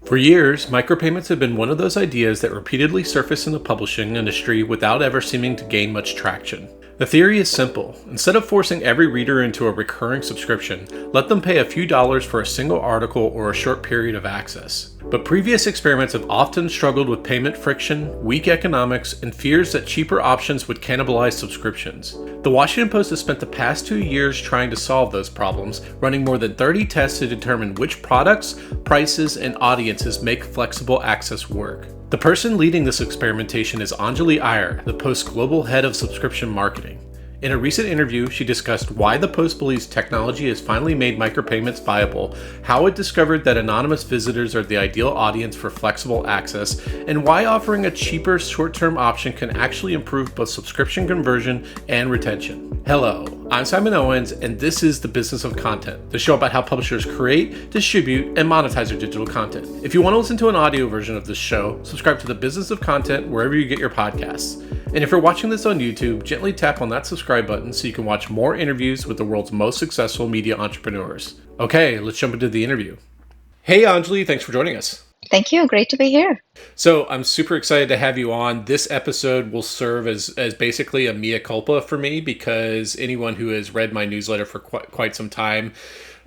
For years, micropayments have been one of those ideas that repeatedly surface in the publishing industry without ever seeming to gain much traction. The theory is simple. Instead of forcing every reader into a recurring subscription, let them pay a few dollars for a single article or a short period of access. But previous experiments have often struggled with payment friction, weak economics, and fears that cheaper options would cannibalize subscriptions. The Washington Post has spent the past 2 years trying to solve those problems, running more than 30 tests to determine which products, prices, and audiences make flexible access work. The person leading this experimentation is Anjali Iyer, the Post's global head of subscription marketing. In a recent interview, she discussed why the Post believes technology has finally made micropayments viable, how it discovered that anonymous visitors are the ideal audience for flexible access, and why offering a cheaper short-term option can actually improve both subscription conversion and retention. Hello, I'm Simon Owens, and this is The Business of Content, the show about how publishers create, distribute, and monetize their digital content. If you want to listen to an audio version of this show, subscribe to The Business of Content wherever you get your podcasts. And if you're watching this on YouTube, gently tap on that subscribe button so you can watch more interviews with the world's most successful media entrepreneurs. Okay, let's jump into the interview. Hey Anjali, thanks for joining us. Thank you. Great to be here. So I'm super excited to have you on. This episode will serve as basically a mea culpa for me because anyone who has read my newsletter for quite some time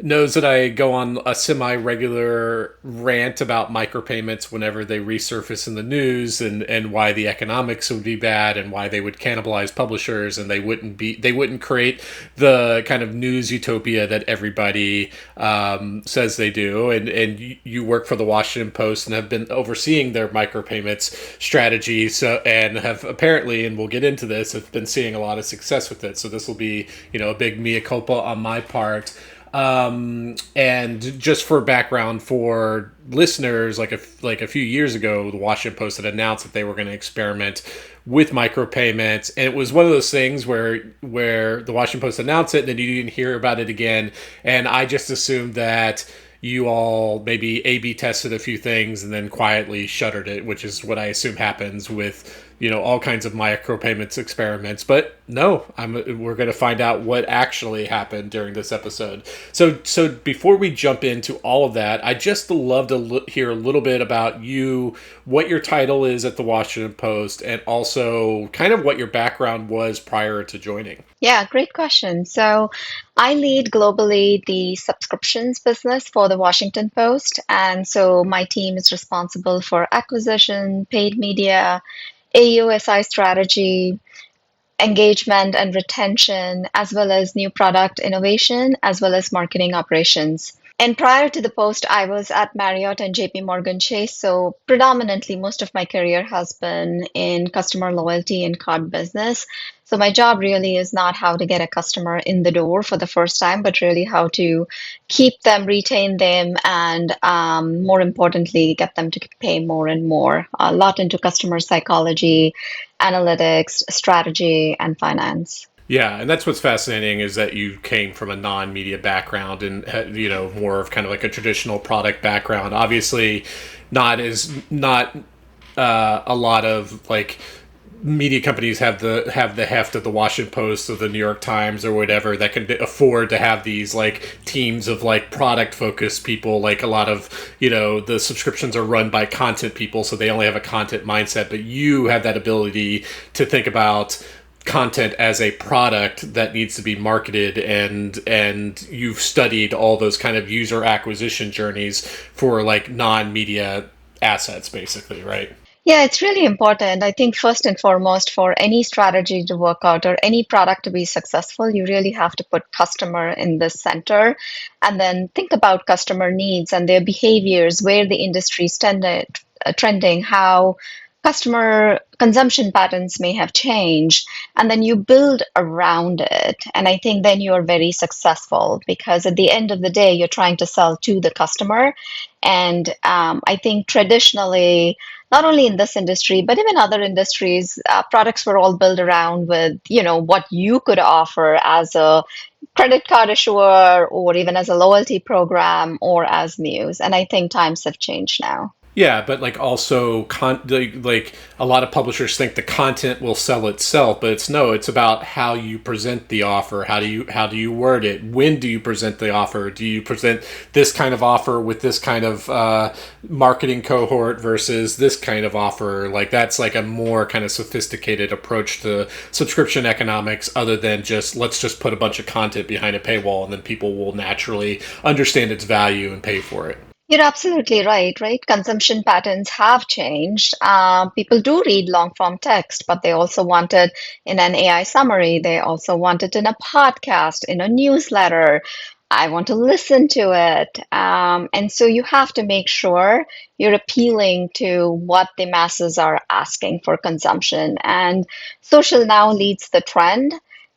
knows that I go on a semi-regular rant about micropayments whenever they resurface in the news and why the economics would be bad and why they would cannibalize publishers and they wouldn't create the kind of news utopia that everybody says they do. And you work for the Washington Post and have been overseeing their micropayments strategy, and have apparently, and we'll get into this, have been seeing a lot of success with it. So this will be, a big mea culpa on my part. And just for background for listeners, like a few years ago, the Washington Post had announced that they were going to experiment with micropayments, and it was one of those things where the Washington Post announced it, and then you didn't hear about it again, and I just assumed that you all maybe A/B tested a few things and then quietly shuttered it, which is what I assume happens with all kinds of micropayments experiments. But no, we're going to find out what actually happened during this episode. So before we jump into all of that, I'd just love to hear a little bit about you, what your title is at the Washington Post, and also kind of what your background was prior to joining. Yeah, great question. So I lead globally the subscriptions business for the Washington Post. And so my team is responsible for acquisition, paid media, AUSI strategy, engagement and retention, as well as new product innovation, as well as marketing operations. And prior to the Post, I was at Marriott and JP Morgan Chase. So predominantly, most of my career has been in customer loyalty and card business. So my job really is not how to get a customer in the door for the first time, but really how to keep them, retain them, and more importantly, get them to pay more and more. A lot into customer psychology, analytics, strategy, and finance. Yeah, and that's what's fascinating is that you came from a non-media background and more of kind of like a traditional product background. Obviously, not a lot of like media companies have the heft of the Washington Post or the New York Times or whatever that can afford to have these like teams of like product focused people. Like a lot of the subscriptions are run by content people, so they only have a content mindset. But you have that ability to think about content as a product that needs to be marketed, and you've studied all those kind of user acquisition journeys for like non-media assets, basically, right? Yeah, it's really important. I think first and foremost, for any strategy to work out or any product to be successful, you really have to put customer in the center and then think about customer needs and their behaviors, where the industry is trending, how customer consumption patterns may have changed, and then you build around it. And I think then you are very successful because at the end of the day, you're trying to sell to the customer. And I think traditionally, not only in this industry, but even other industries, products were all built around with, what you could offer as a credit card issuer or even as a loyalty program or as news. And I think times have changed now. Yeah, but like also like a lot of publishers think the content will sell itself, but it's about how you present the offer. How do you word it? When do you present the offer? Do you present this kind of offer with this kind of marketing cohort versus this kind of offer? Like that's like a more kind of sophisticated approach to subscription economics, other than just let's just put a bunch of content behind a paywall and then people will naturally understand its value and pay for it. You're absolutely right, right? Consumption patterns have changed. People do read long form text, but they also want it in an AI summary. They also want it in a podcast, in a newsletter. I want to listen to it. And so you have to make sure you're appealing to what the masses are asking for consumption. And social now leads the trend.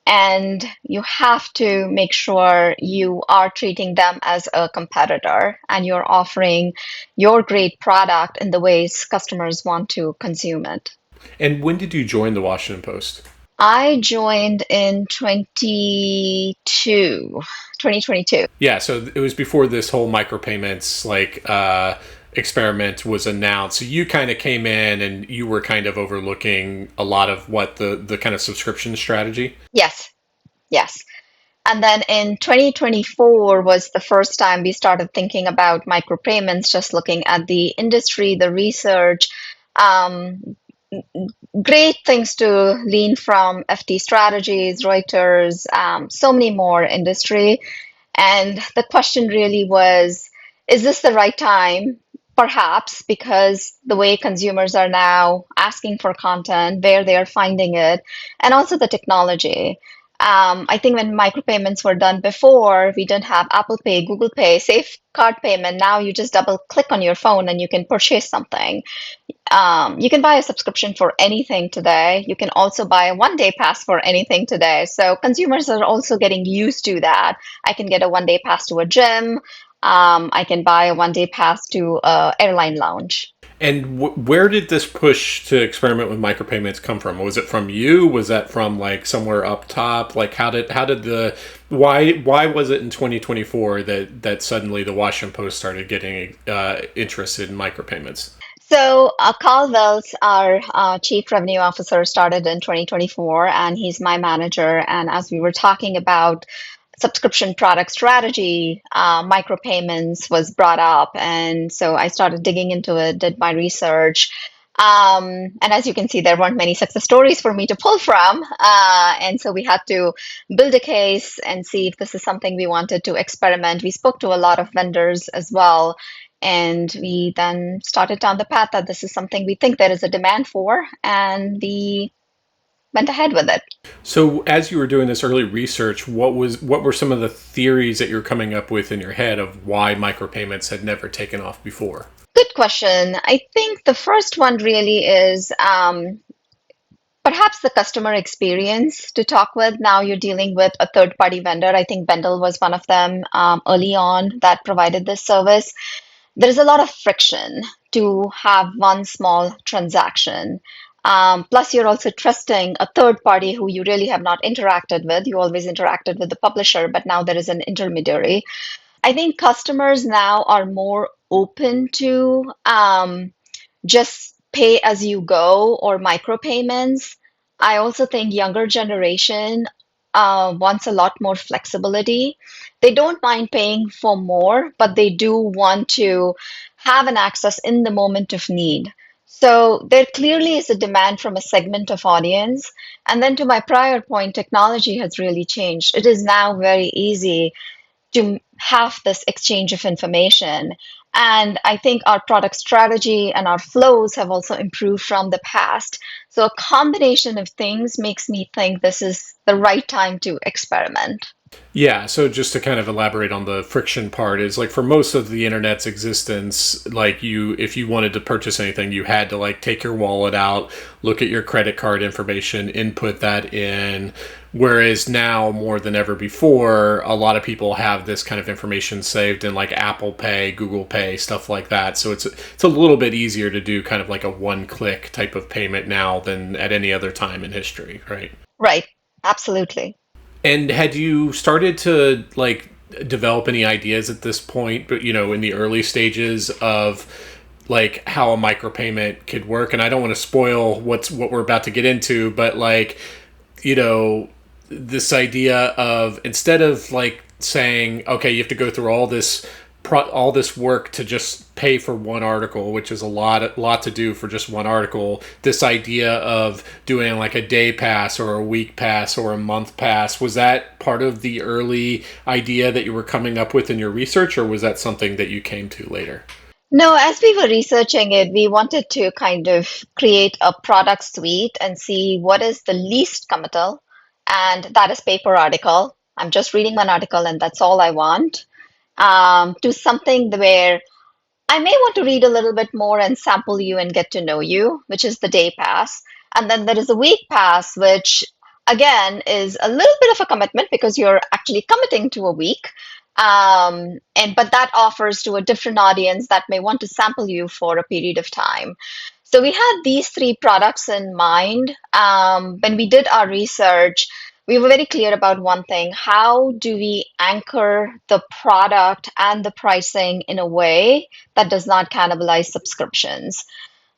And you have to make sure you are treating them as a competitor and you're offering your great product in the ways customers want to consume it. And when did you join the Washington Post? I joined in 2022. Yeah, so it was before this whole micropayments experiment was announced. So you kind of came in and you were kind of overlooking a lot of what the kind of subscription strategy. Yes, yes. And then in 2024 was the first time we started thinking about micropayments, just looking at the industry, the research. Um, Great things to lean from FT Strategies, Reuters, so many more industry. And the question really was, is this the right time? Perhaps because the way consumers are now asking for content, where they are finding it, and also the technology. I think when micropayments were done before, we didn't have Apple Pay, Google Pay, Safe Card payment. Now you just double click on your phone and you can purchase something. You can buy a subscription for anything today. You can also buy a 1 day pass for anything today. So consumers are also getting used to that. I can get a 1 day pass to a gym. I can buy a 1 day pass to a airline lounge. And where did this push to experiment with micropayments come from? Was it from you? Was that from like somewhere up top? Like how did the why was it in 2024 that suddenly the Washington Post started getting interested in micropayments? So, Carl Wells, our Chief Revenue Officer, started in 2024, and he's my manager. And as we were talking about subscription product strategy, micropayments was brought up. And so I started digging into it, did my research. And as you can see, there weren't many success stories for me to pull from. And so we had to build a case and see if this is something we wanted to experiment. We spoke to a lot of vendors as well. And we then started down the path that this is something we think there is a demand for, and we went ahead with it. So as you were doing this early research, what were some of the theories that you're coming up with in your head of why micropayments had never taken off before? Good question. I think the first one really is perhaps the customer experience to talk with. Now you're dealing with a third party vendor. I think Bendel was one of them early on that provided this service. There's a lot of friction to have one small transaction. Plus, you're also trusting a third party who you really have not interacted with. You always interacted with the publisher, but now there is an intermediary. I think customers now are more open to just pay as you go or micropayments. I also think younger generation wants a lot more flexibility. They don't mind paying for more, but they do want to have an access in the moment of need. So there clearly is a demand from a segment of audience. And then to my prior point, technology has really changed. It is now very easy to have this exchange of information. And I think our product strategy and our flows have also improved from the past. So a combination of things makes me think this is the right time to experiment. Yeah, so just to kind of elaborate on the friction part is like for most of the internet's existence, like you if you wanted to purchase anything, you had to like take your wallet out, look at your credit card information, input that in. Whereas now more than ever before, a lot of people have this kind of information saved in like Apple Pay, Google Pay, stuff like that. So it's a little bit easier to do kind of like a one-click type of payment now than at any other time in history, right? Right. Absolutely. And had you started to like develop any ideas at this point, but in the early stages of like how a micropayment could work. And I don't want to spoil what we're about to get into, but like, you know, this idea of instead of like saying, okay, you have to go through all this work to just pay for one article, which is a lot to do for just one article. This idea of doing like a day pass or a week pass or a month pass, was that part of the early idea that you were coming up with in your research, or was that something that you came to later? No, as we were researching it, we wanted to kind of create a product suite and see what is the least committal, and that is paper article. I'm just reading one article and that's all I want. To something where I may want to read a little bit more and sample you and get to know you, which is the day pass. And then there is a week pass, which again is a little bit of a commitment because you're actually committing to a week. And but that offers to a different audience that may want to sample you for a period of time. So we had these three products in mind. When we did our research, we were very clear about one thing. How do we anchor the product and the pricing in a way that does not cannibalize subscriptions?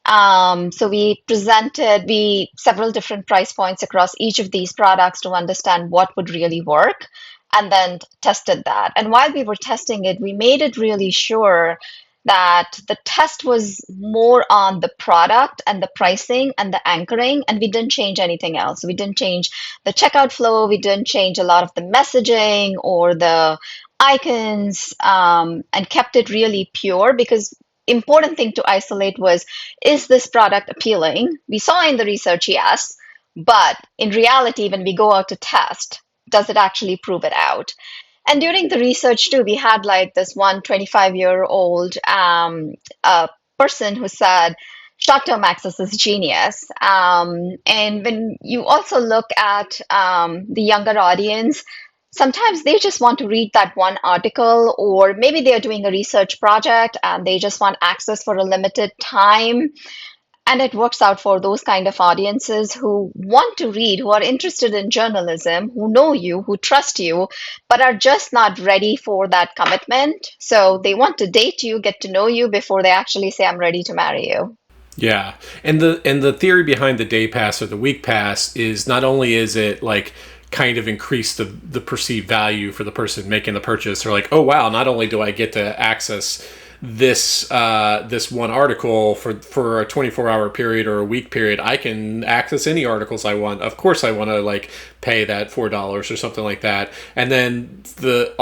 So we presented we several different price points across each of these products to understand what would really work, and then tested that. And while we were testing it, we made it really sure that the test was more on the product and the pricing and the anchoring, and we didn't change anything else. We didn't change the checkout flow, we didn't change a lot of the messaging or the icons, and kept it really pure because important thing to isolate was, is this product appealing? We saw in the research, yes, but in reality, when we go out to test, does it actually prove it out? And during the research too, we had like this one 25-year-old person who said, short-term access is genius. And when you also look at the younger audience, sometimes they just want to read that one article, or maybe they're doing a research project and they just want access for a limited time. And it works out for those kind of audiences who want to read, who are interested in journalism, who know you, who trust you, but are just not ready for that commitment. So they want to date you, get to know you before they actually say, I'm ready to marry you. Yeah, and the theory behind the day pass or the week pass is not only is it like kind of increase the perceived value for the person making the purchase, or like, oh wow, not only do I get to access this one article for a 24-hour period or a week period, I can access any articles I want. Of course I want to like pay that $4 or something like that. And then the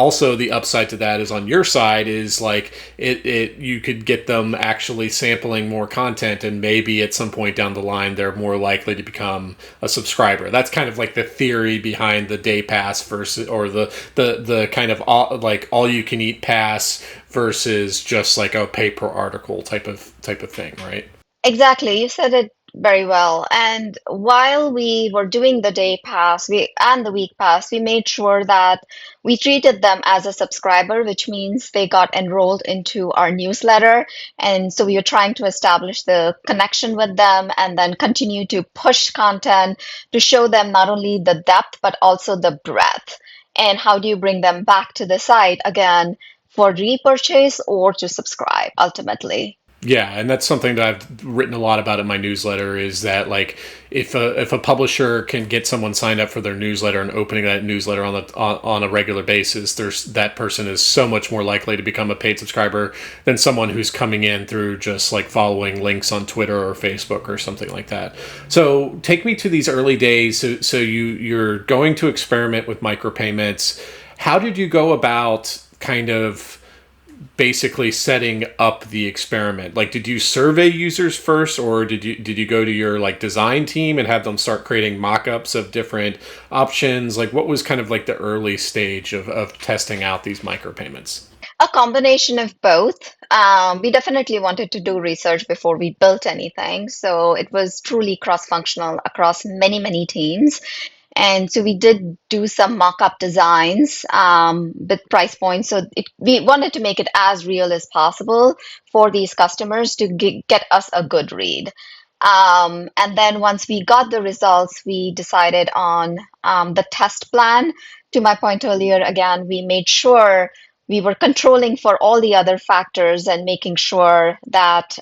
upside to that is on your side is like it you could get them actually sampling more content, and maybe at some point down the line they're more likely to become a subscriber. That's kind of like the theory behind the day pass versus, or the kind of all you can eat pass versus just like a pay per article type of thing, right? Exactly, you said it very well. And while we were doing the day pass and the week pass, we made sure that we treated them as a subscriber, which means they got enrolled into our newsletter. And so we were trying to establish the connection with them and then continue to push content to show them not only the depth, but also the breadth. And how do you bring them back to the site again for repurchase or to subscribe ultimately? Yeah, and that's something that I've written a lot about in my newsletter, is that like if a publisher can get someone signed up for their newsletter and opening that newsletter on a regular basis, there's that person is so much more likely to become a paid subscriber than someone who's coming in through just like following links on Twitter or Facebook or something like that. So take me to these early days. So you're going to experiment with micropayments. How did you go about kind of basically setting up the experiment? Like, did you survey users first, or did you go to your like design team and have them start creating mock-ups of different options? Like, what was kind of like the early stage of testing out these micropayments? A combination of both. We definitely wanted to do research before we built anything. So it was truly cross-functional across many, many teams. And so we did do some mock-up designs with price points. So we wanted to make it as real as possible for these customers to get us a good read. And then once we got the results, we decided on the test plan. To my point earlier, again, we made sure we were controlling for all the other factors and making sure that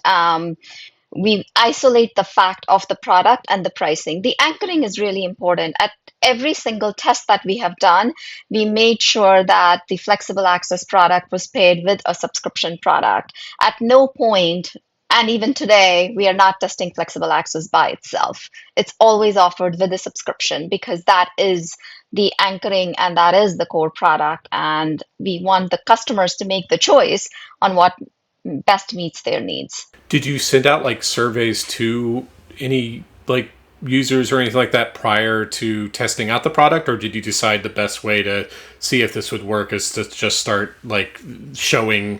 we isolate the fact of the product and the pricing. The anchoring is really important. At every single test that we have done, we made sure that the flexible access product was paired with a subscription product. At no point, and even today, we are not testing flexible access by itself. It's always offered with a subscription because that is the anchoring and that is the core product. And we want the customers to make the choice on what best meets their needs. Did you send out like surveys to any like users or anything like that prior to testing out the product, or did you decide the best way to see if this would work is to just start like showing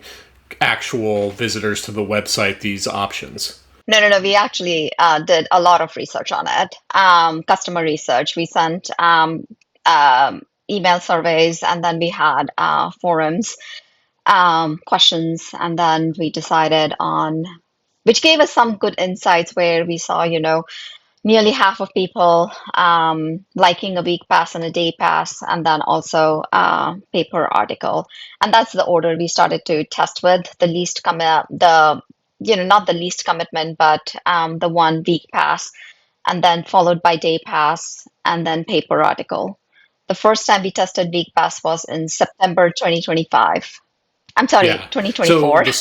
actual visitors to the website these options? No, no, no. We actually did a lot of research on it, customer research. We sent email surveys, and then we had forums, questions, and then we decided on, which gave us some good insights where we saw, nearly half of people liking a week pass and a day pass, and then also paper article. And that's the order we started to test with. The least not the least commitment, but the 1 week pass, and then followed by day pass, and then paper article. The first time we tested week pass was in September 2025. I'm sorry, Yeah. So 2024. the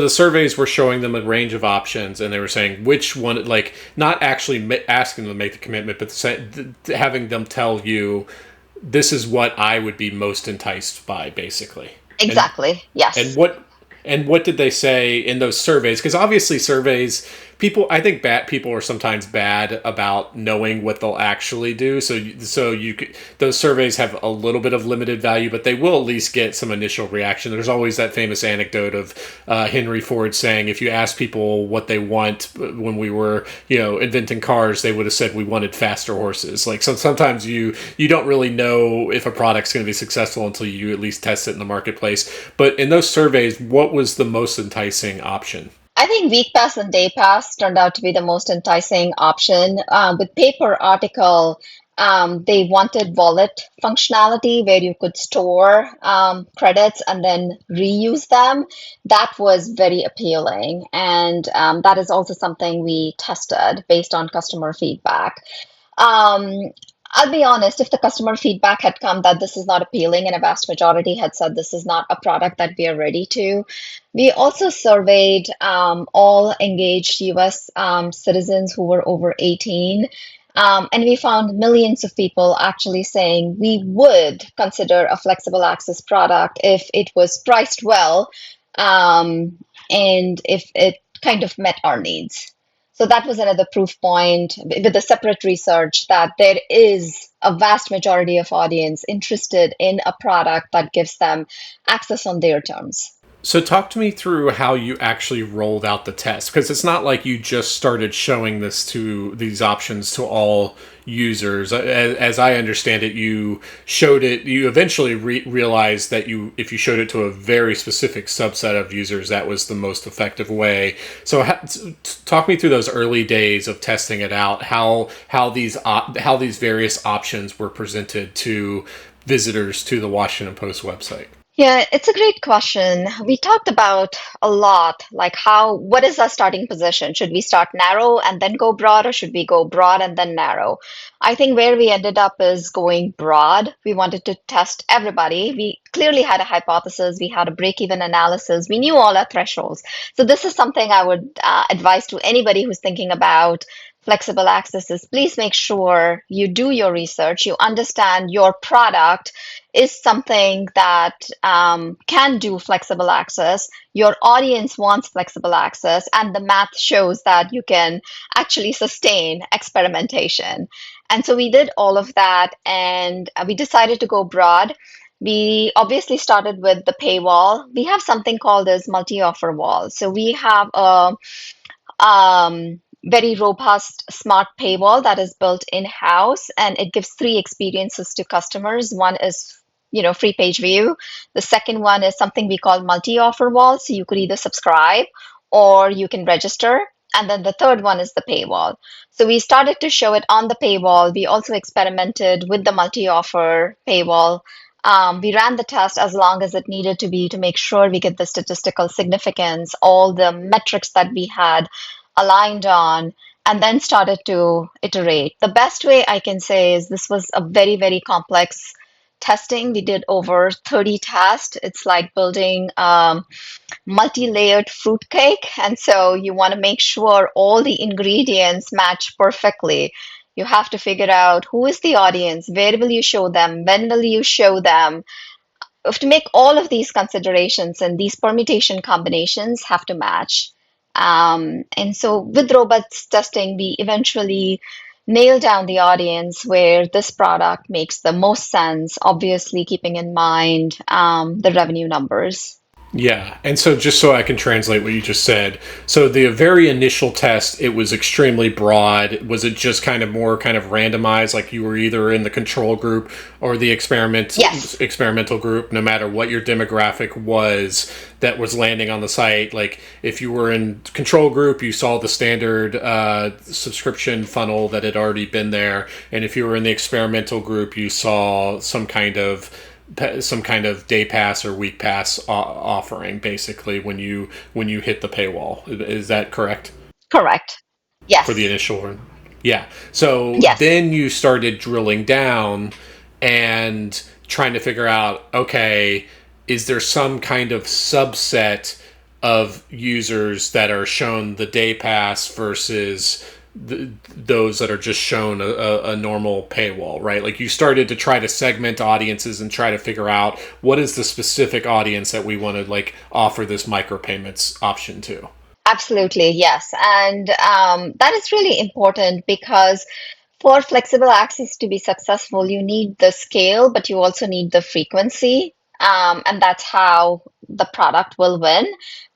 surveys were showing them a range of options, and they were saying which one, like not actually asking them to make the commitment, but having them tell you this is what I would be most enticed by, basically. And Exactly. and Yes. what did they say in those surveys? Because obviously surveys, people, I think bad people are sometimes bad about knowing what they'll actually do. Those surveys have a little bit of limited value, but they will at least get some initial reaction. There's always that famous anecdote of Henry Ford saying, if you ask people what they want when we were, inventing cars, they would have said we wanted faster horses. Like sometimes you don't really know if a product's going to be successful until you at least test it in the marketplace. But in those surveys, what was the most enticing option? I think week pass and day pass turned out to be the most enticing option. With paper article, they wanted wallet functionality where you could store credits and then reuse them. That was very appealing. And that is also something we tested based on customer feedback. Um, I'll be honest, if the customer feedback had come that this is not appealing and a vast majority had said this is not a product that we are ready to, we also surveyed all engaged US citizens who were over 18. And we found millions of people actually saying we would consider a flexible access product if it was priced well, um, and if it kind of met our needs. So that was another proof point with the separate research that there is a vast majority of audience interested in a product that gives them access on their terms. So talk to me through how you actually rolled out the test, because it's not like you just started showing these options to all users. As I understand it, you showed it. You eventually realized that if you showed it to a very specific subset of users, that was the most effective way. So talk me through those early days of testing it out. How these various options were presented to visitors to the Washington Post website. Yeah, it's a great question. We talked about a lot, like what is our starting position? Should we start narrow and then go broad, or should we go broad and then narrow? I think where we ended up is going broad. We wanted to test everybody. We clearly had a hypothesis. We had a break-even analysis. We knew all our thresholds. So this is something I would advise to anybody who's thinking about flexible access is please make sure you do your research, you understand your product is something that can do flexible access. Your audience wants flexible access, and the math shows that you can actually sustain experimentation. And so we did all of that, and we decided to go broad. We obviously started with the paywall. We have something called as multi-offer wall. So we have a very robust smart paywall that is built in-house, and it gives three experiences to customers. One is free page view. The second one is something we call multi-offer wall. So you could either subscribe or you can register. And then the third one is the paywall. So we started to show it on the paywall. We also experimented with the multi-offer paywall We ran the test as long as it needed to be to make sure we get the statistical significance, all the metrics that we had aligned on, and then started to iterate. The best way I can say is this was a very, very complex testing. We did over 30 tests. It's like building multi-layered fruitcake. And so you want to make sure all the ingredients match perfectly. You have to figure out who is the audience, where will you show them, when will you show them. You have to make all of these considerations, and these permutation combinations have to match. And so with robots testing, we eventually nail down the audience where this product makes the most sense, obviously keeping in mind the revenue numbers. Yeah, and so just so I can translate what you just said, so the very initial test, it was extremely broad. Was it just kind of more kind of randomized, like you were either in the control group or the Yes. experimental group, no matter what your demographic was that was landing on the site? Like if you were in control group, you saw the standard subscription funnel that had already been there, and if you were in the experimental group, you saw some kind of day pass or week pass offering basically when you hit the paywall. Is that correct Correct. for the Yes. initial one? Yeah, so Yes. then you started drilling down and trying to figure out, okay, is there some kind of subset of users that are shown the day pass versus those that are just shown a normal paywall, right? Like you started to try to segment audiences and try to figure out what is the specific audience that we want to like offer this micropayments option to. Absolutely, yes. And that is really important because for flexible access to be successful, you need the scale, but you also need the frequency. And that's how the product will win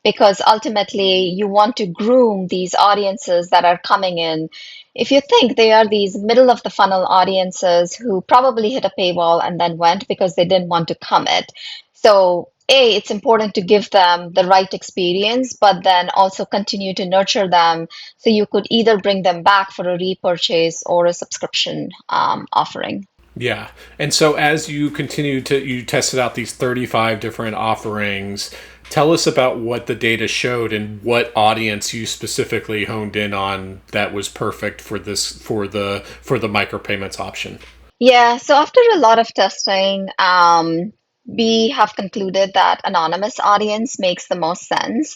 because ultimately you want to groom these audiences that are coming in. If you think they are these middle of the funnel audiences who probably hit a paywall and then went because they didn't want to commit. So, A, it's important to give them the right experience, but then also continue to nurture them so you could either bring them back for a repurchase or a subscription offering. Yeah. And so as you continue to you tested out these 35 different offerings, tell us about what the data showed and what audience you specifically honed in on that was perfect for this for the micropayments option. Yeah, so after a lot of testing, we have concluded that anonymous audience makes the most sense.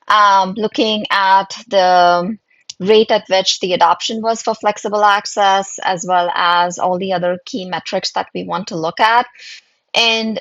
Looking at the rate at which the adoption was for flexible access, as well as all the other key metrics that we want to look at. And,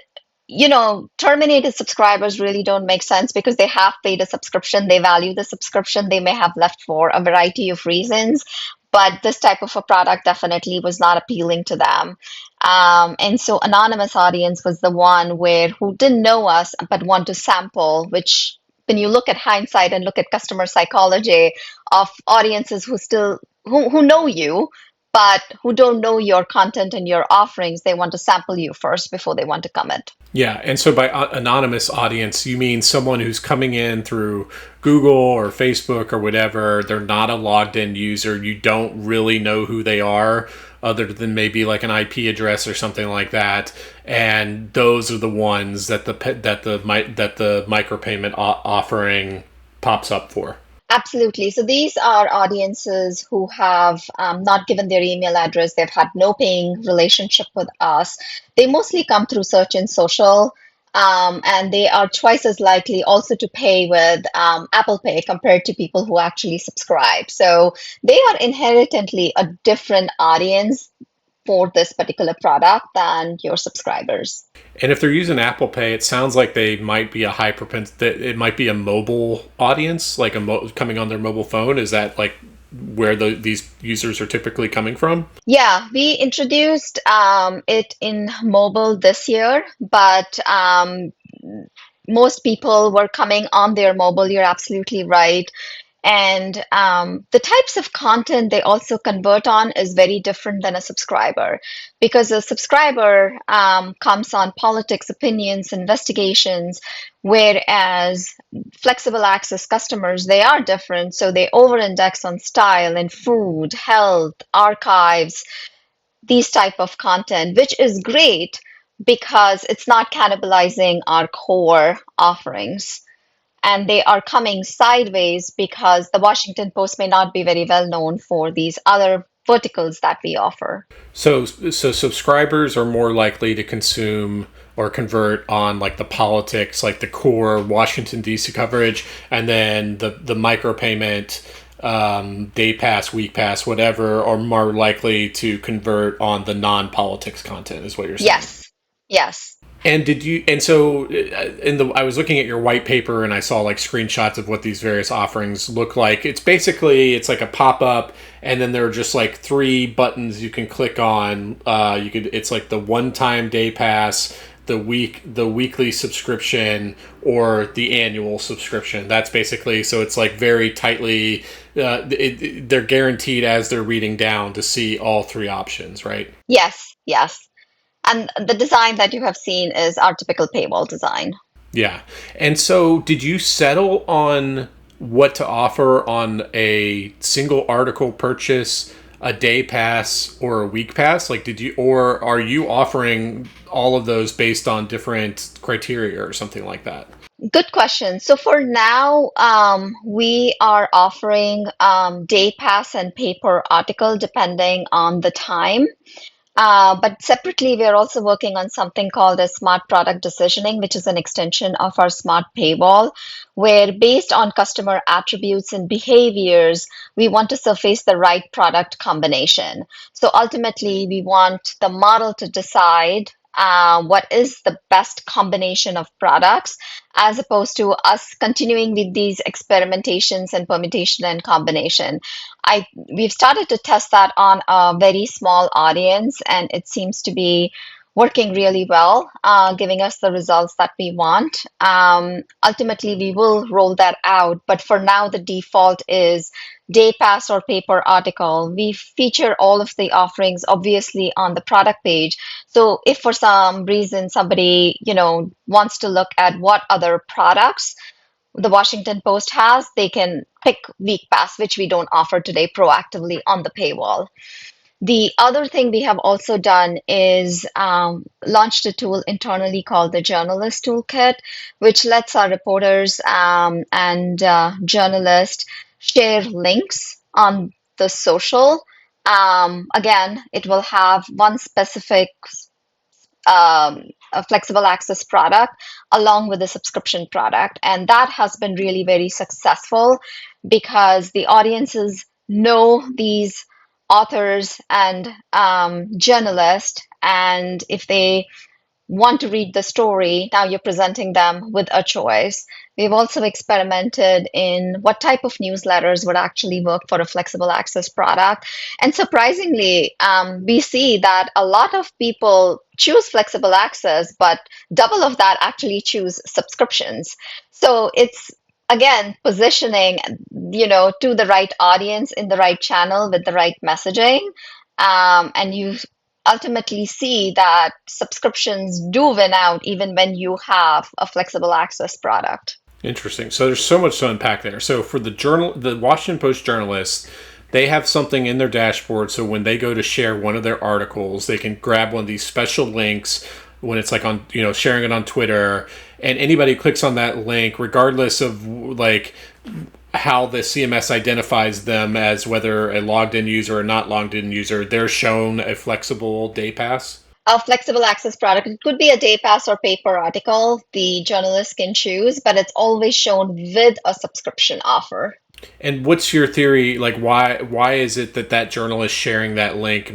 terminated subscribers really don't make sense because they have paid a subscription, they value the subscription, they may have left for a variety of reasons, but this type of a product definitely was not appealing to them. And so anonymous audience was the one where who didn't know us but want to sample, which when you look at hindsight and look at customer psychology of audiences who know you but who don't know your content and your offerings, they want to sample you first before they want to commit. Yeah, and so by anonymous audience, you mean someone who's coming in through Google or Facebook or whatever. They're not a logged in user. You don't really know who they are, other than maybe like an IP address or something like that. And those are the ones that the micropayment offering pops up for. Absolutely. So these are audiences who have not given their email address. They've had no paying relationship with us. They mostly come through search and social, and they are twice as likely also to pay with Apple Pay compared to people who actually subscribe. So they are inherently a different audience for this particular product than your subscribers. And if they're using Apple Pay, it sounds like they might be a high propensity. It might be a mobile audience, like coming on their mobile phone. Is that like where these users are typically coming from? Yeah, we introduced it in mobile this year, but most people were coming on their mobile. You're absolutely right. And the types of content they also convert on is very different than a subscriber because a subscriber comes on politics, opinions, investigations, whereas flexible access customers, they are different. So they over-index on style and food, health, archives, these type of content, which is great. because it's not cannibalizing our core offerings. And they are coming sideways because the Washington Post may not be very well known for these other verticals that we offer. So subscribers are more likely to consume or convert on like the politics, like the core Washington D.C. coverage, and then the micropayment, day pass, week pass, whatever, are more likely to convert on the non-politics content, is what you're saying. Yes, yes. And did you? And so, in the I was looking at your white paper, and I saw like screenshots of what these various offerings look like. It's basically it's like a pop up, and then there are just like three buttons you can click on. You could It's like the one time day pass, the weekly subscription, or the annual subscription. That's basically, so it's like very tightly. They're guaranteed as they're reading down to see all three options, right? Yes, yes. And the design that you have seen is our typical paywall design. Yeah. And so did you settle on what to offer on a single article purchase, a day pass, or a week pass? Like, or are you offering all of those based on different criteria or something like that? Good question. So for now, we are offering day pass and paper article depending on the time. But separately, we are also working on something called a smart product decisioning, which is an extension of our smart paywall, where based on customer attributes and behaviors, we want to surface the right product combination. So ultimately, we want the model to decide what is the best combination of products, as opposed to us continuing with these experimentations and permutation and combination. We've started to test that on a very small audience, and it seems to be working really well, giving us the results that we want. Ultimately, we will roll that out, but for now, the default is day pass or paper article. We feature all of the offerings obviously on the product page. So if for some reason somebody, wants to look at what other products the Washington Post has, they can pick Week Pass, which we don't offer today proactively on the paywall. The other thing we have also done is launched a tool internally called the Journalist Toolkit, which lets our reporters and journalists share links on the social. Again, it will have one specific a flexible access product along with a subscription product. And that has been really very successful because the audiences know these authors and journalists. And if they want to read the story, now you're presenting them with a choice. We've also experimented in what type of newsletters would actually work for a flexible access product. And surprisingly, we see that a lot of people choose flexible access, but double of that actually choose subscriptions. So it's again positioning, to the right audience in the right channel with the right messaging. And you ultimately see that subscriptions do win out even when you have a flexible access product. Interesting. So there's so much to unpack there. So for the Washington Post journalists, they have something in their dashboard. So when they go to share one of their articles, they can grab one of these special links when it's like on, sharing it on Twitter, and anybody clicks on that link, regardless of like how the CMS identifies them as whether a logged in user or not logged in user, they're shown a flexible day pass. A flexible access product, it could be a day pass or paper article. The journalist can choose, but it's always shown with a subscription offer. And what's your theory? Like, why is it that journalist sharing that link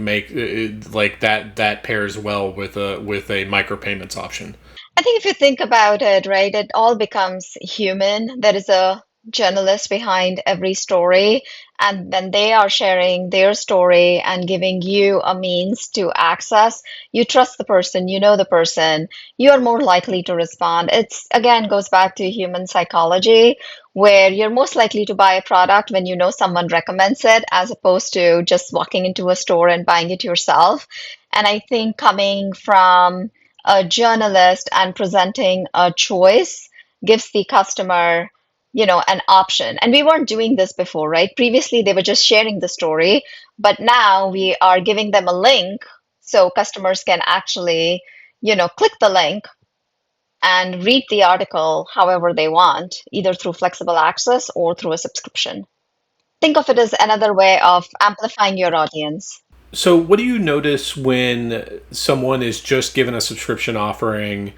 like that pairs well with a micropayments option? I think if you think about it, right, it all becomes human. There is a journalist behind every story, and when they are sharing their story and giving you a means to access, you trust the person, you know the person, you are more likely to respond. It's again goes back to human psychology, where you're most likely to buy a product when you know someone recommends it, as opposed to just walking into a store and buying it yourself. And I think coming from a journalist and presenting a choice gives the customer, an option. And we weren't doing this before, right? Previously, they were just sharing the story, but now we are giving them a link so customers can actually, click the link and read the article however they want, either through flexible access or through a subscription. Think of it as another way of amplifying your audience. So, what do you notice when someone is just given a subscription offering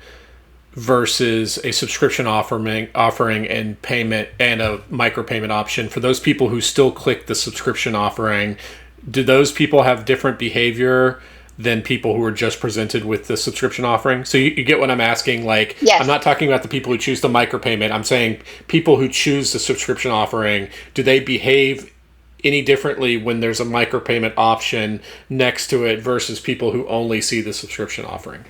versus a subscription offering and payment and a micropayment option? For those people who still click the subscription offering, do those people have different behavior than people who are just presented with the subscription offering? So you get what I'm asking. Like, I'm Yes. not talking about the people who choose the micropayment. I'm saying people who choose the subscription offering, do they behave any differently when there's a micropayment option next to it versus people who only see the subscription offering?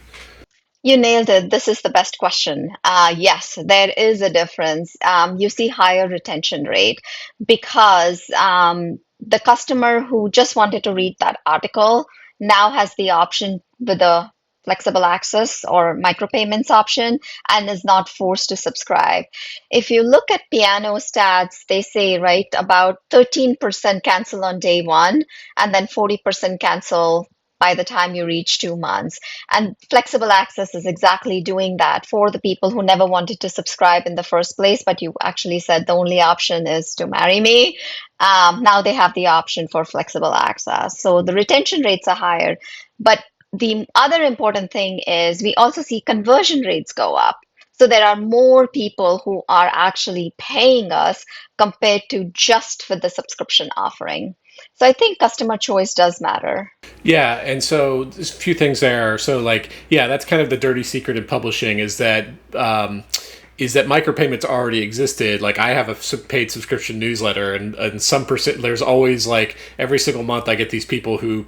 You nailed it. This is the best question. Yes, there is a difference. You see higher retention rate because the customer who just wanted to read that article now has the option with the flexible access or micropayments option and is not forced to subscribe. If you look at piano stats, they say, right, about 13% cancel on day one and then 40% cancel by the time you reach 2 months. And flexible access is exactly doing that for the people who never wanted to subscribe in the first place, but you actually said the only option is to marry me. Now they have the option for flexible access. So the retention rates are higher. But the other important thing is we also see conversion rates go up. So there are more people who are actually paying us compared to just for the subscription offering. So I think customer choice does matter. Yeah, and so there's a few things there. So like, yeah, that's kind of the dirty secret in publishing is that micropayments already existed. Like I have a paid subscription newsletter, and some percent there's always like every single month I get these people who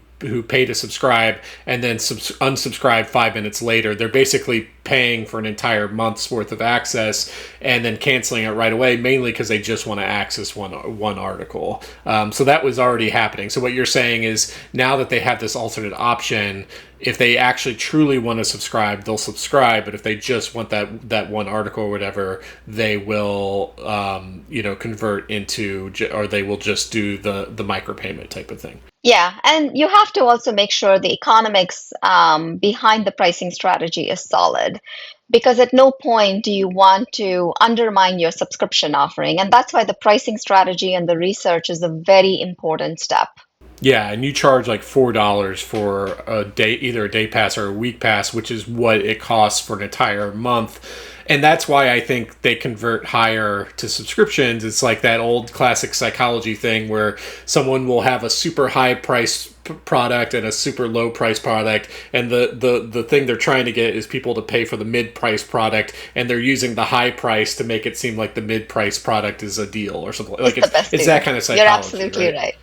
pay to subscribe and then unsubscribe 5 minutes later. They're basically paying for an entire month's worth of access and then canceling it right away, mainly because they just want to access one article. So that was already happening. So what you're saying is now that they have this alternate option, if they actually truly want to subscribe, they'll subscribe. But if they just want that one article or whatever, they will convert into, or they will just do the micropayment type of thing. Yeah, and you have to also make sure the economics behind the pricing strategy is solid, because at no point do you want to undermine your subscription offering. And that's why the pricing strategy and the research is a very important step. Yeah, and you charge like $4 for a day, either a day pass or a week pass, which is what it costs for an entire month. And that's why I think they convert higher to subscriptions. It's like that old classic psychology thing where someone will have a super high price product and a super low price product, and the thing they're trying to get is people to pay for the mid price product, and they're using the high price to make it seem like the mid price product is a deal or something. It's Like the best it's that deal. kind of You're psychology, absolutely right? right.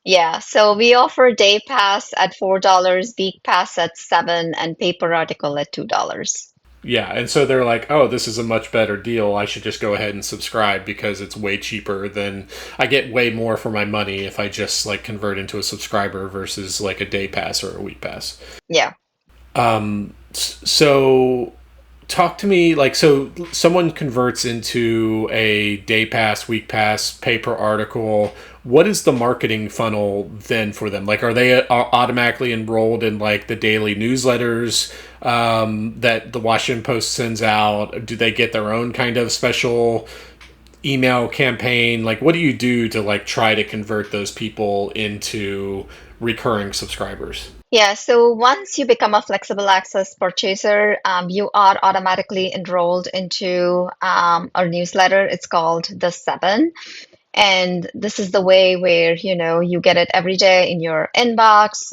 Yeah, so we offer day pass at $4, week pass at 7, and paper article at $2. Yeah, and so they're like, "Oh, this is a much better deal. I should just go ahead and subscribe because it's way cheaper than I get way more for my money if I just like convert into a subscriber versus like a day pass or a week pass." Yeah. So talk to me like, so someone converts into a day pass, week pass, paper article. What is the marketing funnel then for them? Like, are they automatically enrolled in like the daily newsletters that the Washington Post sends out? Do they get their own kind of special email campaign? Like, what do you do to like try to convert those people into recurring subscribers? Yeah, so once you become a flexible access purchaser, you are automatically enrolled into our newsletter. It's called The Seven. And this is the way where, you get it every day in your inbox.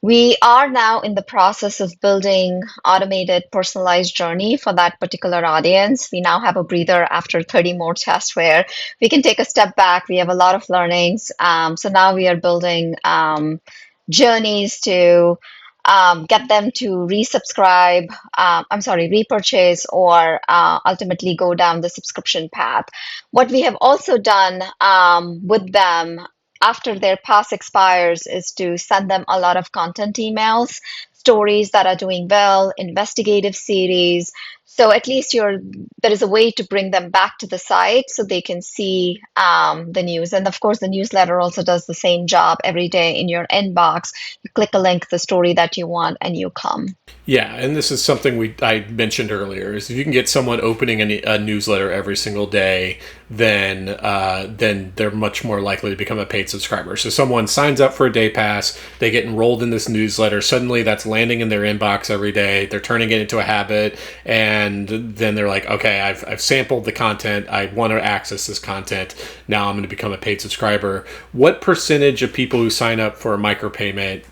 We are now in the process of building automated personalized journey for that particular audience. We now have a breather after 30 more tests where we can take a step back. We have a lot of learnings. So now we are building journeys to get them to resubscribe, I'm sorry, repurchase, or ultimately go down the subscription path. What we have also done with them after their pass expires is to send them a lot of content emails, stories that are doing well, investigative series, So at least there is a way to bring them back to the site so they can see the news. And of course, the newsletter also does the same job every day in your inbox. You click a link, the story that you want, and you come. Yeah, and this is something I mentioned earlier. Is if you can get someone opening a newsletter every single day, then they're much more likely to become a paid subscriber. So someone signs up for a day pass, they get enrolled in this newsletter. Suddenly, that's landing in their inbox every day. They're turning it into a habit, and then they're like, okay, I've sampled the content. I want to access this content. Now I'm going to become a paid subscriber. What percentage of people who sign up for a micropayment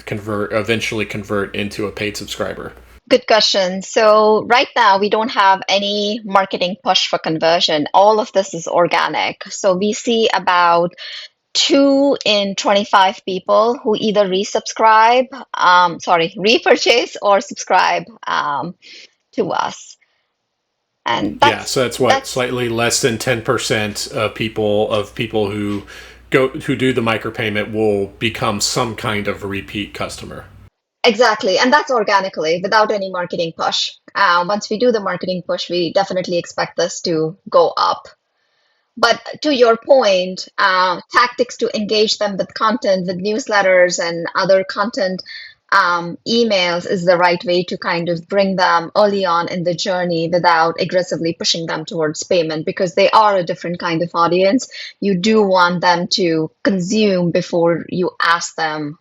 eventually convert into a paid subscriber? Good question. So right now we don't have any marketing push for conversion. All of this is organic. So we see about 2 in 25 people who either repurchase or subscribe to us. And Yeah, so that's what that's slightly less than 10% of people who do the micropayment will become some kind of repeat customer. exactly, and that's organically without any marketing push. Once we do the marketing push, we definitely expect this to go up. But to your point, tactics to engage them with content, with newsletters and other content, emails is the right way to kind of bring them early on in the journey without aggressively pushing them towards payment because they are a different kind of audience. You do want them to consume before you ask them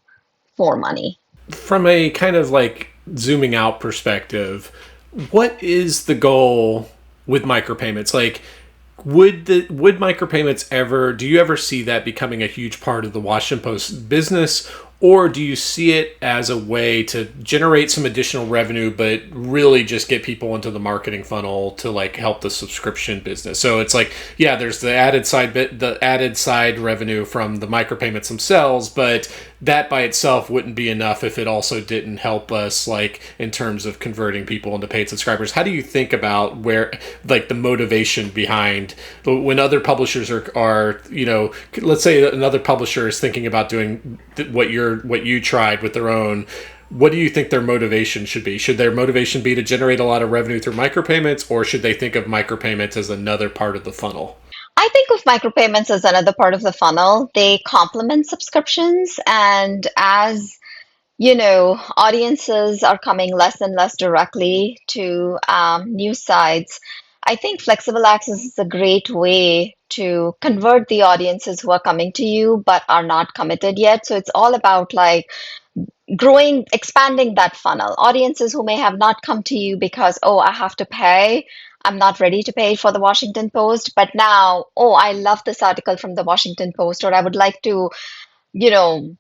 for money. From a kind of like zooming out perspective, what is the goal with micropayments? Like, would micropayments ever, do you ever see that becoming a huge part of the Washington Post business, or do you see it as a way to generate some additional revenue but really just get people into the marketing funnel to like help the subscription business? So it's like, yeah, there's the added side revenue from the micropayments themselves, but that by itself wouldn't be enough if it also didn't help us like in terms of converting people into paid subscribers. How do you think about where like the motivation behind when other publishers are let's say another publisher is thinking about doing what you tried with their own, what do you think their motivation should be? Should their motivation be to generate a lot of revenue through micropayments, or should they think of micropayments as another part of the funnel? I think of micropayments as another part of the funnel. They complement subscriptions, and as audiences are coming less and less directly to news sites. I think flexible access is a great way to convert the audiences who are coming to you but are not committed yet. So it's all about like growing, expanding that funnel. Audiences who may have not come to you because, oh, I have to pay. I'm not ready to pay for the Washington Post, but now, oh, I love this article from the Washington Post, or I would like to, you know,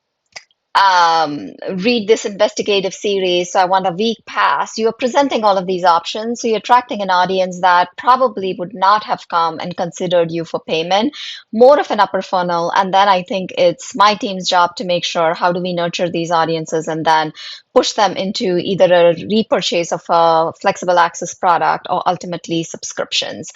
read this investigative series, so I want a week pass. You're presenting all of these options, so you're attracting an audience that probably would not have come and considered you for payment, more of an upper funnel. And then I think it's my team's job to make sure how do we nurture these audiences and then push them into either a repurchase of a flexible access product or ultimately subscriptions.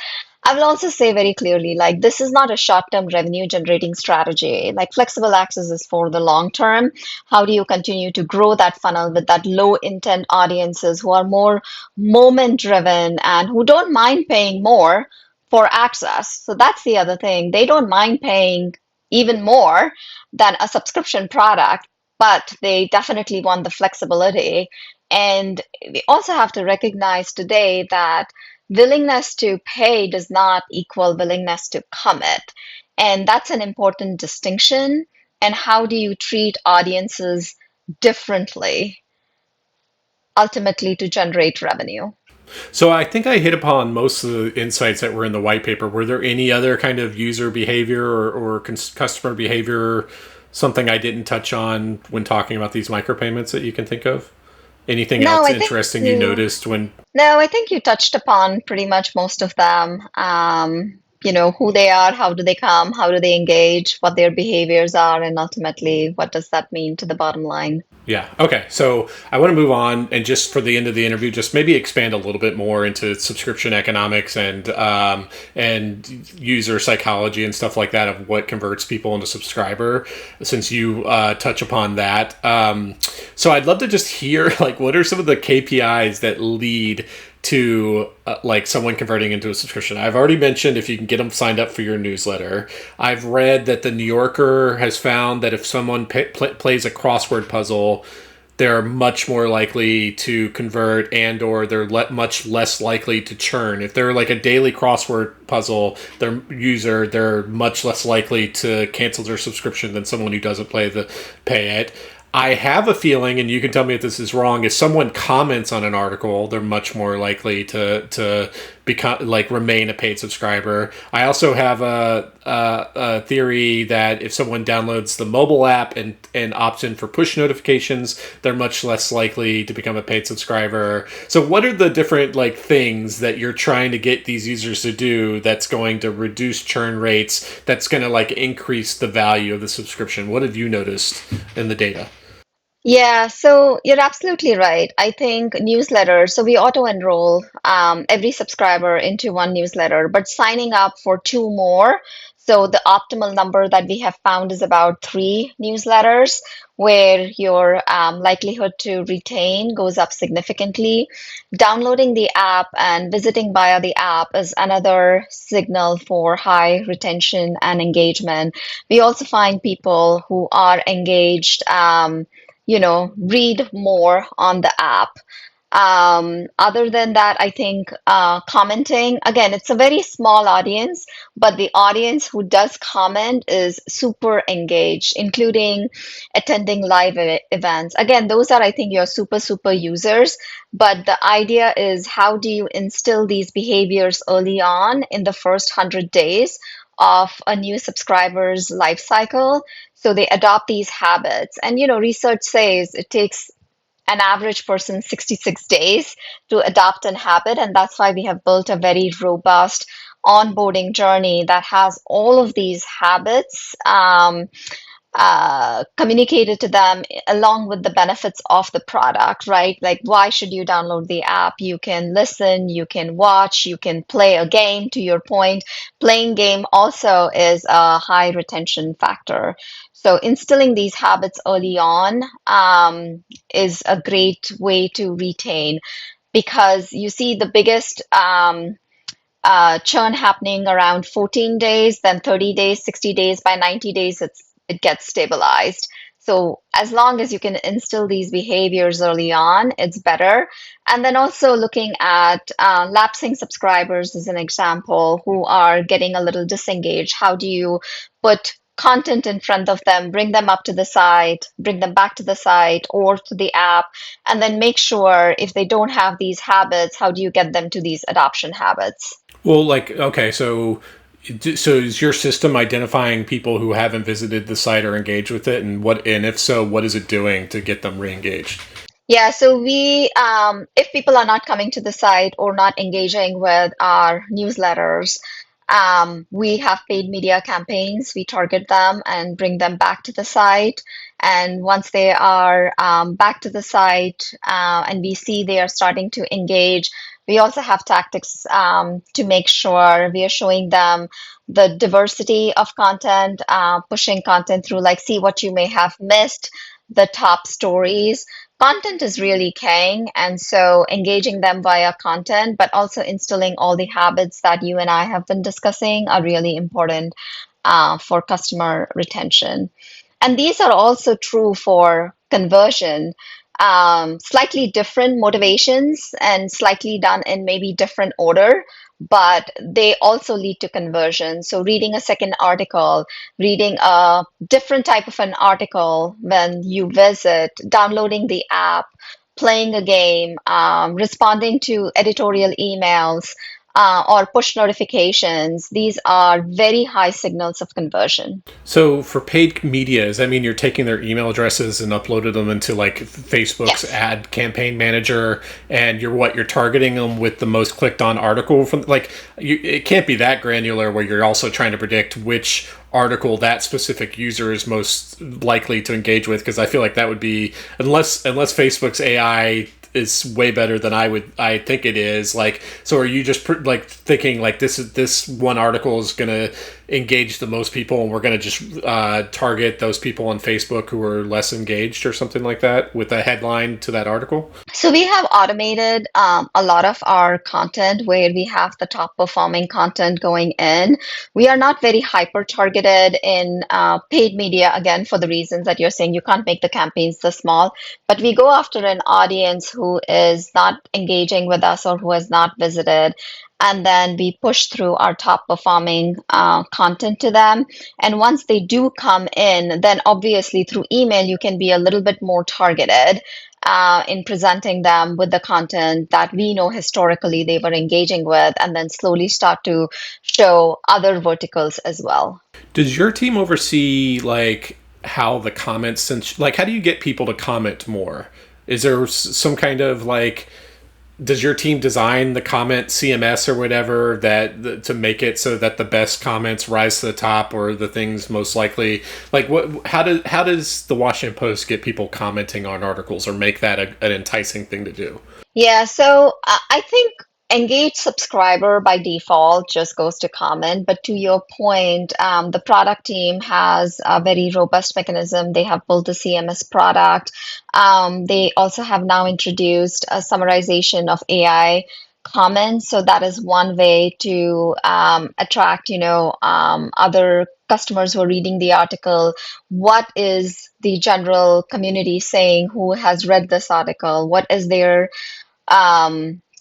I will also say very clearly, like, this is not a short-term revenue generating strategy. Like, flexible access is for the long term. How do you continue to grow that funnel with that low intent audiences who are more moment driven and who don't mind paying more for access? So that's the other thing. They don't mind paying even more than a subscription product, but they definitely want the flexibility. And we also have to recognize today that willingness to pay does not equal willingness to commit. And that's an important distinction. And how do you treat audiences differently, ultimately, to generate revenue? So I think I hit upon most of the insights that were in the white paper. Were there any other kind of user behavior or customer behavior, something I didn't touch on when talking about these micropayments that you can think of? Anything No, else I think interesting you you noticed when? No, I think you touched upon pretty much most of them. Who they are, how do they come, how do they engage, what their behaviors are, and ultimately, what does that mean to the bottom line? Yeah. Okay. So I want to move on and just for the end of the interview, just maybe expand a little bit more into subscription economics and user psychology and stuff like that of what converts people into subscriber. Since you touch upon that, so I'd love to just hear like what are some of the KPIs that lead to like someone converting into a subscription. I've already mentioned if you can get them signed up for your newsletter. I've read that the New Yorker has found that if someone plays a crossword puzzle, they're much more likely to convert, and or they're much less likely to churn. If they're like a daily crossword puzzle, their user, they're much less likely to cancel their subscription than someone who doesn't pay it. I have a feeling, and you can tell me if this is wrong, if someone comments on an article, they're much more likely to become like remain a paid subscriber. I also have a theory that if someone downloads the mobile app and opts in for push notifications, they're much less likely to become a paid subscriber. So what are the different like things that you're trying to get these users to do that's going to reduce churn rates, that's going to like increase the value of the subscription? What have you noticed in the data? Yeah, so you're absolutely right. I think newsletters, so we auto enroll every subscriber into one newsletter, but signing up for two more. So the optimal number that we have found is about three newsletters, where your likelihood to retain goes up significantly. Downloading the app and visiting via the app is another signal for high retention and engagement. We also find people who are engaged. Read more on the app. Other than that, I think commenting, again, it's a very small audience, but the audience who does comment is super engaged, including attending live events. Again, those are, I think, your super, super users. But the idea is how do you instill these behaviors early on in the first 100 days of a new subscriber's life cycle so they adopt these habits. And, research says it takes an average person 66 days to adopt an habit. And that's why we have built a very robust onboarding journey that has all of these habits communicated to them along with the benefits of the product, right? Like, why should you download the app? You can listen, you can watch, you can play a game, to your point. Playing game also is a high retention factor. So instilling these habits early on is a great way to retain because you see the biggest churn happening around 14 days, then 30 days, 60 days, by 90 days, it gets stabilized. So as long as you can instill these behaviors early on, it's better. And then also looking at lapsing subscribers as an example who are getting a little disengaged. How do you put content in front of them, bring them up to the site, bring them back to the site or to the app, and then make sure if they don't have these habits, how do you get them to these adoption habits? Well, like, okay, so is your system identifying people who haven't visited the site or engaged with it, and and if so, what is it doing to get them re-engaged? Yeah, so if people are not coming to the site or not engaging with our newsletters, we have paid media campaigns. We target them and bring them back to the site. And once they are back to the site and we see they are starting to engage, we also have tactics to make sure we are showing them the diversity of content, pushing content through, like, see what you may have missed, the top stories. Content is really king, and so engaging them via content, but also instilling all the habits that you and I have been discussing are really important for customer retention. And these are also true for conversion. Slightly different motivations and slightly done in maybe different order, but they also lead to conversion. So reading a second article, reading a different type of an article when you visit, downloading the app, playing a game, responding to editorial emails, or push notifications, these are very high signals of conversion. So for paid media, does that mean you're taking their email addresses and uploaded them into like Facebook's Yes. ad campaign manager, and you're targeting them with the most clicked on article from like it can't be that granular where you're also trying to predict which article that specific user is most likely to engage with, because I feel like that would be, unless Facebook's AI is way better than I think it is. Like, so are you just like thinking like this one article is gonna engage the most people, and we're going to just target those people on Facebook who are less engaged or something like that with a headline to that article? So we have automated a lot of our content where we have the top performing content going in. We are not very hyper targeted in paid media, again, for the reasons that you're saying. You can't make the campaigns so small, but we go after an audience who is not engaging with us or who has not visited. And then we push through our top performing content to them. And once they do come in, then obviously through email, you can be a little bit more targeted in presenting them with the content that we know historically they were engaging with, and then slowly start to show other verticals as well. Does your team oversee like how the comments, since like how do you get people to comment more? Is there some kind of like, does your team design the comment CMS or whatever that to make it so that the best comments rise to the top, or the things most likely, like what, how does the Washington Post get people commenting on articles or make that an enticing thing to do? Yeah, so I think engaged subscriber by default just goes to comment. But to your point, the product team has a very robust mechanism. They have built a CMS product. They also have now introduced a summarization of AI comments. So that is one way to attract, other customers who are reading the article. What is the general community saying who has read this article? What is their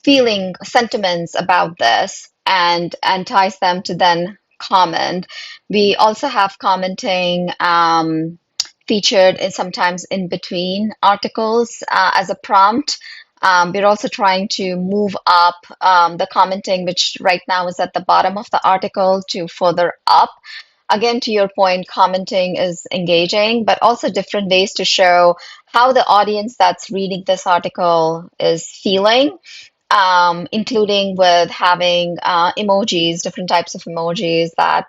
feeling sentiments about this, and entice them to then comment. We also have commenting featured in sometimes in between articles as a prompt. We're also trying to move up the commenting, which right now is at the bottom of the article, to further up. Again, to your point, commenting is engaging, but also different ways to show how the audience that's reading this article is feeling, including with having emojis, different types of emojis that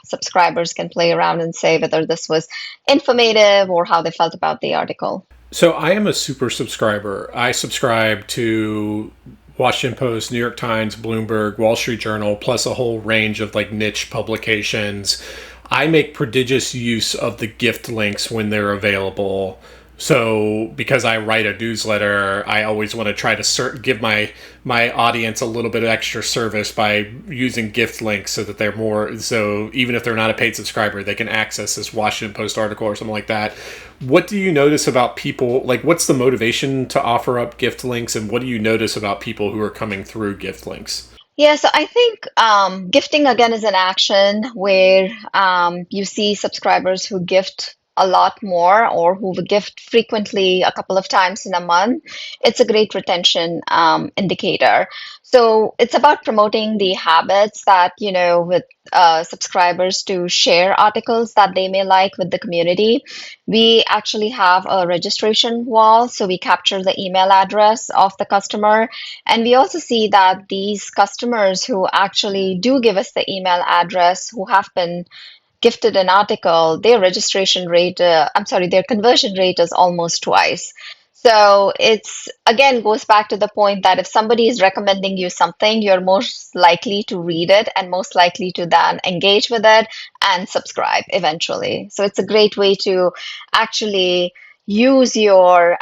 subscribers can play around and say whether this was informative or how they felt about the article. So I am a super subscriber. I subscribe to Washington Post, New York Times, Bloomberg, Wall Street Journal, plus a whole range of like niche publications. I make prodigious use of the gift links when they're available. So because I write a newsletter, I always want to try to give my audience a little bit of extra service by using gift links so that they're more, so even if they're not a paid subscriber, they can access this Washington Post article or something like that. What do you notice about people, like what's the motivation to offer up gift links, and what do you notice about people who are coming through gift links? Yeah, so I think gifting again is an action where you see subscribers who gift a lot more or who would gift frequently a couple of times in a month. It's a great retention indicator. So it's about promoting the habits that, with subscribers to share articles that they may like with the community. We actually have a registration wall, so we capture the email address of the customer, and we also see that these customers who actually do give us the email address, who have been gifted an article, their registration rate, I'm sorry, their conversion rate is almost twice. So it's again goes back to the point that if somebody is recommending you something, you're most likely to read it and most likely to then engage with it and subscribe eventually. So it's a great way to actually use your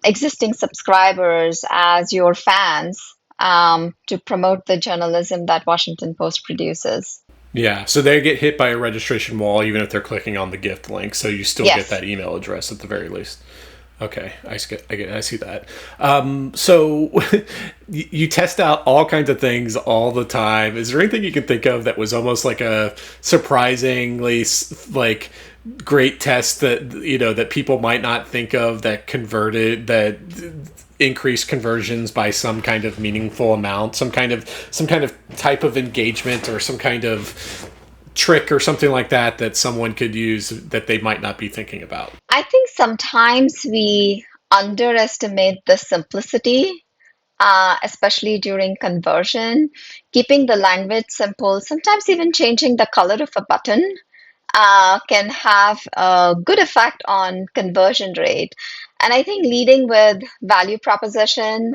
existing subscribers as your fans to promote the journalism that Washington Post produces. Yeah, so they get hit by a registration wall even if they're clicking on the gift link, so you still get Yes. that email address at the very least. Okay, I see that. So you test out all kinds of things all the time. Is there anything you can think of that was almost like a surprisingly like great test that that people might not think of, that converted, that increased conversions by some kind of meaningful amount, some kind of type of engagement, or some kind of trick or something like that that someone could use that they might not be thinking about? I think sometimes we underestimate the simplicity, especially during conversion. Keeping the language simple, sometimes even changing the color of a button, can have a good effect on conversion rate. And I think leading with value proposition,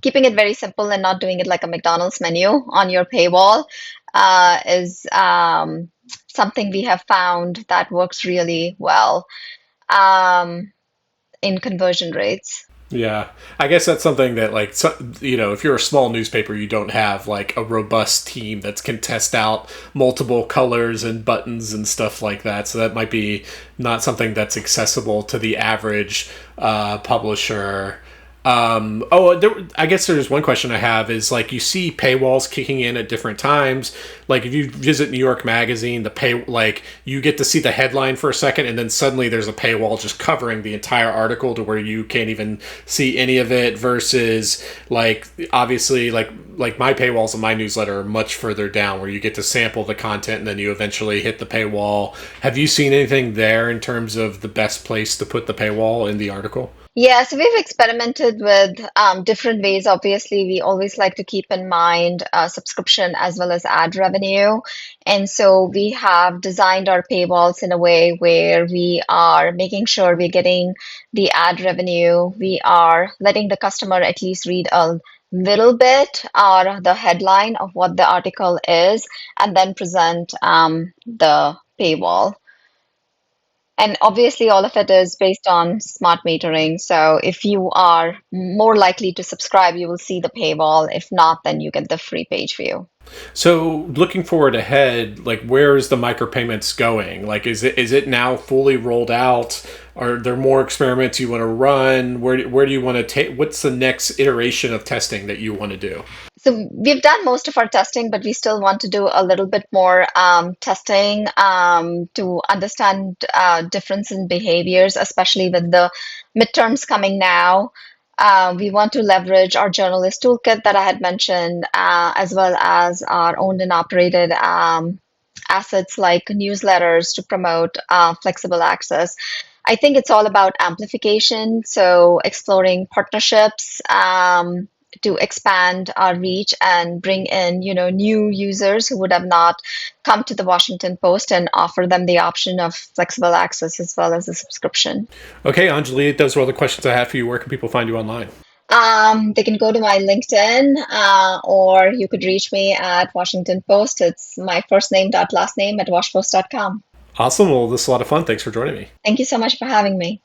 keeping it very simple and not doing it like a McDonald's menu on your paywall, is something we have found that works really well in conversion rates. Yeah, I guess that's something that, like, so, if you're a small newspaper, you don't have like a robust team that can test out multiple colors and buttons and stuff like that. So that might be not something that's accessible to the average publisher. I guess there's one question I have is, like, you see paywalls kicking in at different times. Like, if you visit New York Magazine, like, you get to see the headline for a second, and then suddenly there's a paywall just covering the entire article to where you can't even see any of it. Versus, like, obviously, like my paywalls in my newsletter are much further down, where you get to sample the content and then you eventually hit the paywall. Have you seen anything there in terms of the best place to put the paywall in the article? Yeah, so we've experimented with different ways. Obviously, we always like to keep in mind subscription as well as ad revenue. And so we have designed our paywalls in a way where we are making sure we're getting the ad revenue. We are letting the customer at least read a little bit or the headline of what the article is, and then present the paywall. And obviously, all of it is based on smart metering. So if you are more likely to subscribe, you will see the paywall. If not, then you get the free page view. So looking forward ahead, like, where is the micropayments going? Like, is it now fully rolled out? Are there more experiments you want to run? Where do you want to take? What's the next iteration of testing that you want to do? So we've done most of our testing, but we still want to do a little bit more testing to understand difference in behaviors, especially with the midterms coming now. We want to leverage our journalist toolkit that I had mentioned, as well as our owned and operated assets like newsletters to promote flexible access. I think it's all about amplification, so exploring partnerships to expand our reach and bring in, new users who would have not come to the Washington Post and offer them the option of flexible access as well as a subscription. Okay, Anjali, those were all the questions I have for you. Where can people find you online? They can go to my LinkedIn, or you could reach me at Washington Post. It's my first name dot last name at washpost.com. Awesome. Well, this is a lot of fun. Thanks for joining me. Thank you so much for having me.